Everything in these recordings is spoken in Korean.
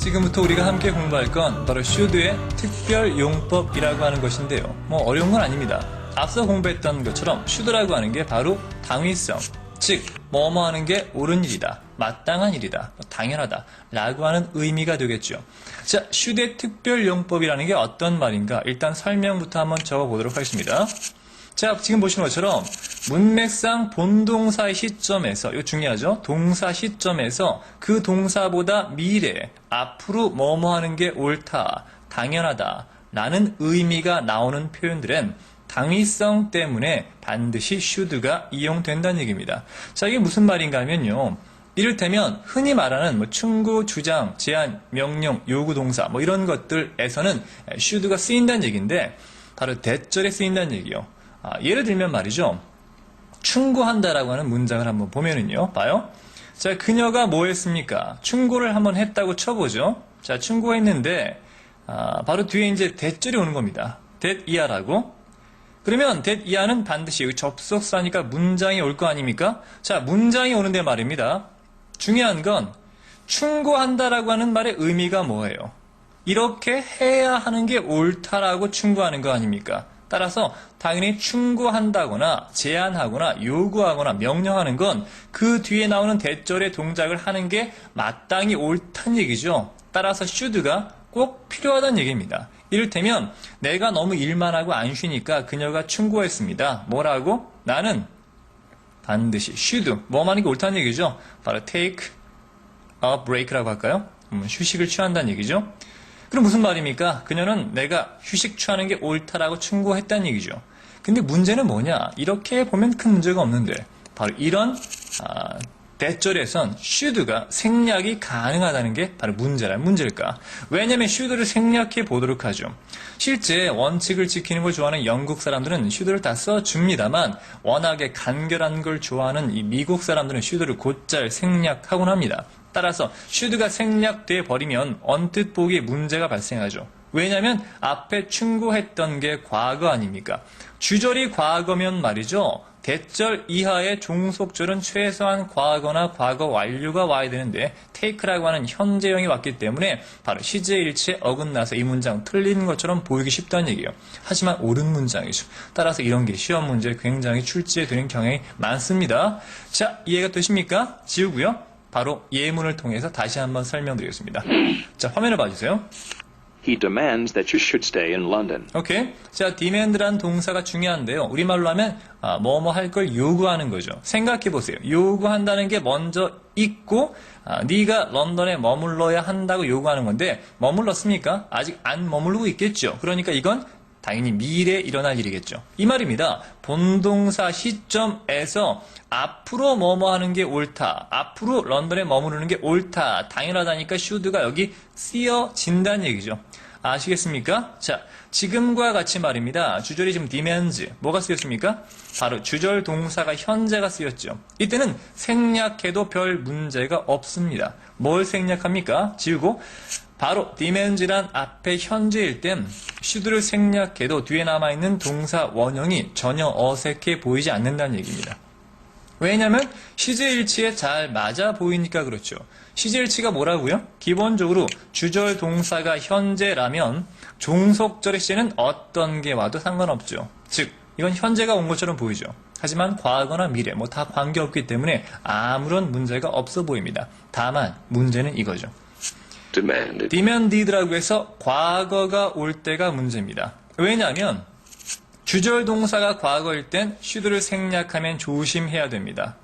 지금부터 우리가 함께 공부할 건 바로 should의 특별 용법이라고 하는 것인데요. 어려운 건 아닙니다. 앞서 공부했던 것처럼 should라고 하는 게 바로 당위성, 즉 뭐뭐 하는 게 옳은 일이다, 마땅한 일이다, 당연하다 라고 하는 의미가 되겠죠. 자, should의 특별 용법이라는 게 어떤 말인가 일단 설명부터 한번 적어보도록 하겠습니다. 자, 지금 보시는 것처럼 문맥상 본동사의 시점에서, 이거 중요하죠? 동사 시점에서 그 동사보다 미래, 앞으로 뭐뭐 하는 게 옳다, 당연하다 라는 의미가 나오는 표현들은 당위성 때문에 반드시 should가 이용된다는 얘기입니다. 자, 이게 무슨 말인가 하면요. 이를테면 흔히 말하는 충고, 주장, 제안, 명령, 요구 동사 이런 것들에서는 should가 쓰인다는 얘기인데 바로 대절에 쓰인다는 얘기요. 예를 들면 말이죠. 충고한다라고 하는 문장을 한번 보면은요. 봐요. 자, 그녀가 뭐 했습니까? 충고를 한번 했다고 쳐보죠. 자, 충고했는데 바로 뒤에 이제 대절이 오는 겁니다. that 이하라고. 그러면 that 이하는 반드시 접속사니까 문장이 올 거 아닙니까? 자, 문장이 오는데 말입니다. 중요한 건 충고한다라고 하는 말의 의미가 뭐예요? 이렇게 해야 하는 게 옳다라고 충고하는 거 아닙니까? 따라서 당연히 충고한다거나 제안하거나 요구하거나 명령하는 건 그 뒤에 나오는 대절의 동작을 하는 게 마땅히 옳다는 얘기죠. 따라서 should가 꼭 필요하다는 얘기입니다. 이를테면 내가 너무 일만 하고 안 쉬니까 그녀가 충고했습니다. 뭐라고? 나는 반드시 should 뭐만 하는 게 옳다는 얘기죠. 바로 take a break라고 할까요? 휴식을 취한다는 얘기죠. 그럼 무슨 말입니까? 그녀는 내가 휴식 취하는 게 옳다라고 충고했다는 얘기죠. 근데 문제는 뭐냐? 이렇게 보면 큰 문제가 없는데 바로 이런 대절에선 should가 생략이 가능하다는 게 바로 문제일까? 왜냐면 should를 생략해 보도록 하죠. 실제 원칙을 지키는 걸 좋아하는 영국 사람들은 should를 다 써줍니다만 워낙에 간결한 걸 좋아하는 이 미국 사람들은 should를 곧잘 생략하곤 합니다. 따라서 should가 생략돼 버리면 언뜻 보기에 문제가 발생하죠. 왜냐하면 앞에 충고했던 게 과거 아닙니까? 주절이 과거면 말이죠. 대절 이하의 종속절은 최소한 과거나 과거 완료가 와야 되는데 take라고 하는 현재형이 왔기 때문에 바로 시제일치에 어긋나서 이 문장 틀린 것처럼 보이기 쉽다는 얘기예요. 하지만 옳은 문장이죠. 따라서 이런 게 시험 문제에 굉장히 출제되는 경향이 많습니다. 자, 이해가 되십니까? 지우고요. 바로 예문을 통해서 다시 한번 설명드리겠습니다. 자, 화면을 봐주세요. He demands that you should stay in London. 오케이. 자, demand라는 동사가 중요한데요. 우리말로 하면 뭐뭐 할 걸 요구하는 거죠. 생각해 보세요. 요구한다는 게 먼저 있고 네가 런던에 머물러야 한다고 요구하는 건데 머물렀습니까? 아직 안 머무르고 있겠죠. 그러니까 이건 당연히 미래에 일어날 일이겠죠. 이 말입니다. 본동사 시점에서 앞으로 뭐뭐 하는 게 옳다. 앞으로 런던에 머무르는 게 옳다. 당연하다니까 should가 여기 쓰여진다는 얘기죠. 아시겠습니까? 자, 지금과 같이 말입니다. 주절이 지금 demands. 뭐가 쓰였습니까? 바로 주절 동사가 현재가 쓰였죠. 이때는 생략해도 별 문제가 없습니다. 뭘 생략합니까? 지우고 바로 demands란 앞에 현재일 땐 should를 생략해도 뒤에 남아있는 동사 원형이 전혀 어색해 보이지 않는다는 얘기입니다. 왜냐하면 시제일치에 잘 맞아 보이니까 그렇죠. 시제일치가 뭐라고요? 기본적으로 주절 동사가 현재라면 종속절의 시제는 어떤 게 와도 상관없죠. 즉 이건 현재가 온 것처럼 보이죠. 하지만 과거나 미래 다 관계없기 때문에 아무런 문제가 없어 보입니다. 다만 문제는 이거죠. demanded라고 해서 과거가 올 때가 문제입니다. 왜냐하면 주절 동사가 과거일 땐 should를 생략하면 조심해야 됩니다.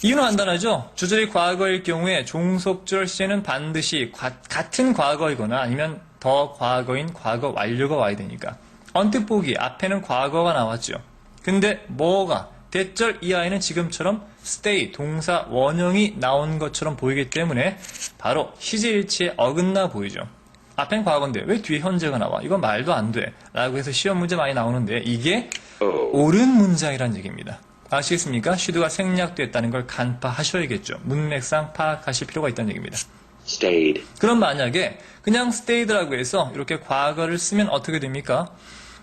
이유는 간단하죠. 주절이 과거일 경우에 종속절 시제는 반드시 같은 과거이거나 아니면 더 과거인 과거 완료가 와야 되니까. 언뜻 보기 앞에는 과거가 나왔죠. 근데 뭐가 대절 이하에는 지금처럼 stay 동사 원형이 나온 것처럼 보이기 때문에 바로 시제일치에 어긋나 보이죠. 앞엔 과거인데 왜 뒤에 현재가 나와? 이건 말도 안 돼. 라고 해서 시험 문제 많이 나오는데 이게 옳은 문장이라는 얘기입니다. 아시겠습니까? should가 생략됐다는 걸 간파하셔야겠죠. 문맥상 파악하실 필요가 있다는 얘기입니다. Stayed. 그럼 만약에 그냥 stayed라고 해서 이렇게 과거를 쓰면 어떻게 됩니까?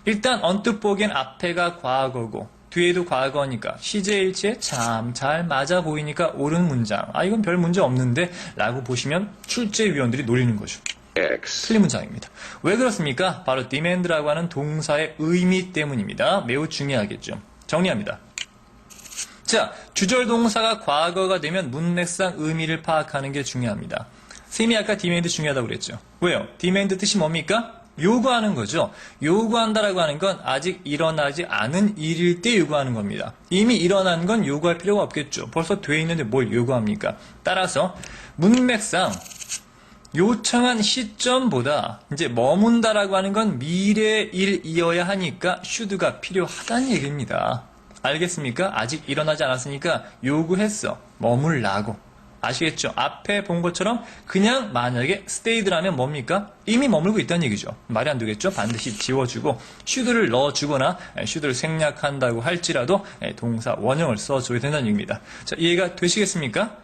일단 언뜻 보기엔 앞에가 과거고 뒤에도 과거니까 시제일치에 참 잘 맞아 보이니까 옳은 문장. 이건 별 문제 없는데 라고 보시면 출제위원들이 노리는 거죠. X. 틀린 문장입니다. 왜 그렇습니까? 바로 demand라고 하는 동사의 의미 때문입니다. 매우 중요하겠죠. 정리합니다. 자, 주절 동사가 과거가 되면 문맥상 의미를 파악하는 게 중요합니다. 선생님이 아까 demand 중요하다고 그랬죠. 왜요? demand 뜻이 뭡니까? 요구하는 거죠. 요구한다라고 하는 건 아직 일어나지 않은 일일 때 요구하는 겁니다. 이미 일어난 건 요구할 필요가 없겠죠. 벌써 돼 있는데 뭘 요구합니까? 따라서 문맥상 요청한 시점보다 이제 머문다라고 하는 건 미래의 일이어야 하니까 should가 필요하다는 얘기입니다. 알겠습니까? 아직 일어나지 않았으니까 요구했어. 머물라고. 아시겠죠? 앞에 본 것처럼 그냥 만약에 stayed라면 뭡니까? 이미 머물고 있다는 얘기죠. 말이 안 되겠죠? 반드시 지워주고 should를 넣어주거나 should를 생략한다고 할지라도 동사 원형을 써줘야 된다는 얘기입니다. 자, 이해가 되시겠습니까?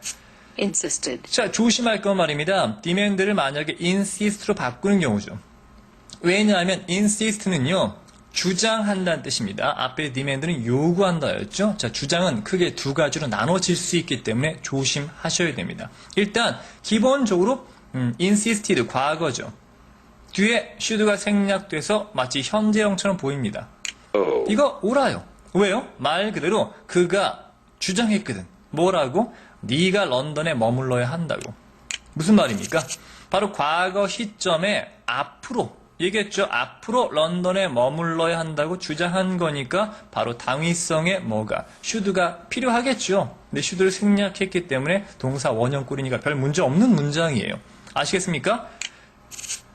insisted, 자, 조심할 건 말입니다. demand를 만약에 insist로 바꾸는 경우죠. 왜냐하면 insist는요, 주장한다는 뜻입니다. 앞에 demand는 요구한다였죠. 자, 주장은 크게 두 가지로 나눠질 수 있기 때문에 조심하셔야 됩니다. 일단 기본적으로 insisted 과거죠. 뒤에 should가 생략돼서 마치 현재형처럼 보입니다. O. 이거 옳아요. 왜요? 말 그대로 그가 주장했거든. 뭐라고? 네가 런던에 머물러야 한다고. 무슨 말입니까? 바로 과거 시점에 앞으로 얘기했죠. 앞으로 런던에 머물러야 한다고 주장한 거니까 바로 당위성의 뭐가? should가 필요하겠죠. 근데 should를 생략했기 때문에 동사 원형 꾸리니까 별 문제 없는 문장이에요. 아시겠습니까?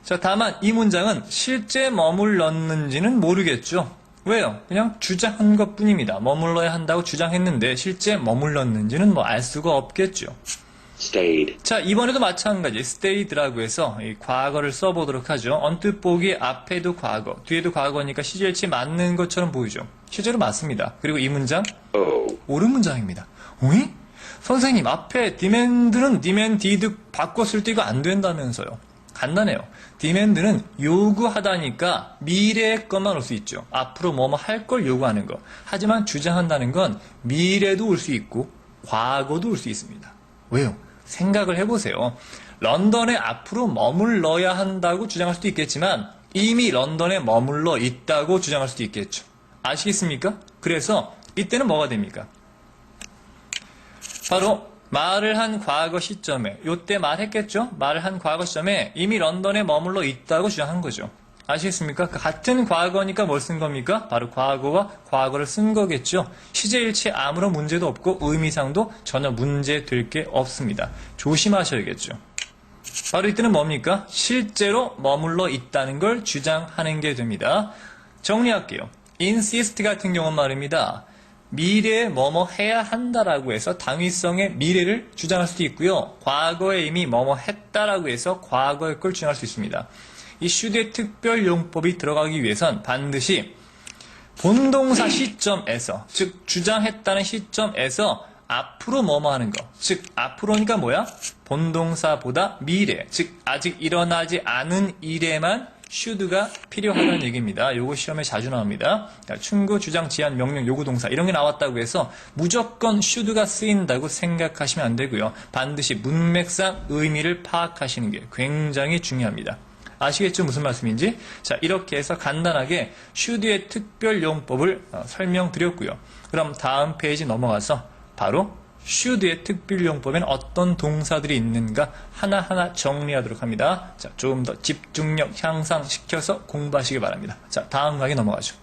자, 다만 이 문장은 실제 머물렀는지는 모르겠죠. 왜요? 그냥 주장한 것 뿐입니다. 머물러야 한다고 주장했는데 실제 머물렀는지는 뭐 알 수가 없겠죠. Stayed. 자, 이번에도 마찬가지 stayed라고 해서 이 과거를 써보도록 하죠. 언뜻 보기 앞에도 과거, 뒤에도 과거니까 시제일치 맞는 것처럼 보이죠. 실제로 맞습니다. 그리고 이 문장 O. 옳은 문장입니다. 어이? 선생님, 앞에 demand는 demanded 바꿨을 때 이거 안 된다면서요. 간단해요. demand는 요구하다니까 미래의 것만 올 수 있죠. 앞으로 뭐뭐 할 걸 요구하는 거. 하지만 주장한다는 건 미래도 올 수 있고 과거도 올 수 있습니다. 왜요? 생각을 해보세요. 런던에 앞으로 머물러야 한다고 주장할 수도 있겠지만 이미 런던에 머물러 있다고 주장할 수도 있겠죠. 아시겠습니까? 그래서 이때는 뭐가 됩니까? 바로 말을 한 과거 시점에, 요때 말했겠죠? 말을 한 과거 시점에 이미 런던에 머물러 있다고 주장한 거죠. 아시겠습니까? 같은 과거니까 뭘 쓴 겁니까? 바로 과거와 과거를 쓴 거겠죠. 시제일치에 아무런 문제도 없고 의미상도 전혀 문제될 게 없습니다. 조심하셔야겠죠. 바로 이때는 뭡니까? 실제로 머물러 있다는 걸 주장하는 게 됩니다. 정리할게요. insist 같은 경우는 말입니다. 미래에 뭐뭐 해야 한다라고 해서 당위성의 미래를 주장할 수도 있고요. 과거에 이미 뭐뭐 했다라고 해서 과거의 걸 주장할 수 있습니다. 이 should의 특별 용법이 들어가기 위해선 반드시 본동사 시점에서, 즉 주장했다는 시점에서 앞으로 뭐뭐 하는 거, 즉 앞으로니까 뭐야? 본동사보다 미래, 즉 아직 일어나지 않은 일에만 should가 필요하다는 얘기입니다. 요거 시험에 자주 나옵니다. 충고, 주장, 제안, 명령, 요구 동사 이런 게 나왔다고 해서 무조건 should가 쓰인다고 생각하시면 안 되고요. 반드시 문맥상 의미를 파악하시는 게 굉장히 중요합니다. 아시겠죠? 무슨 말씀인지? 자, 이렇게 해서 간단하게 should의 특별 용법을 설명드렸고요. 그럼 다음 페이지 넘어가서 바로 should의 특별 용법에는 어떤 동사들이 있는가 하나하나 정리하도록 합니다. 자, 조금 더 집중력 향상시켜서 공부하시기 바랍니다. 자, 다음 강의 넘어가죠.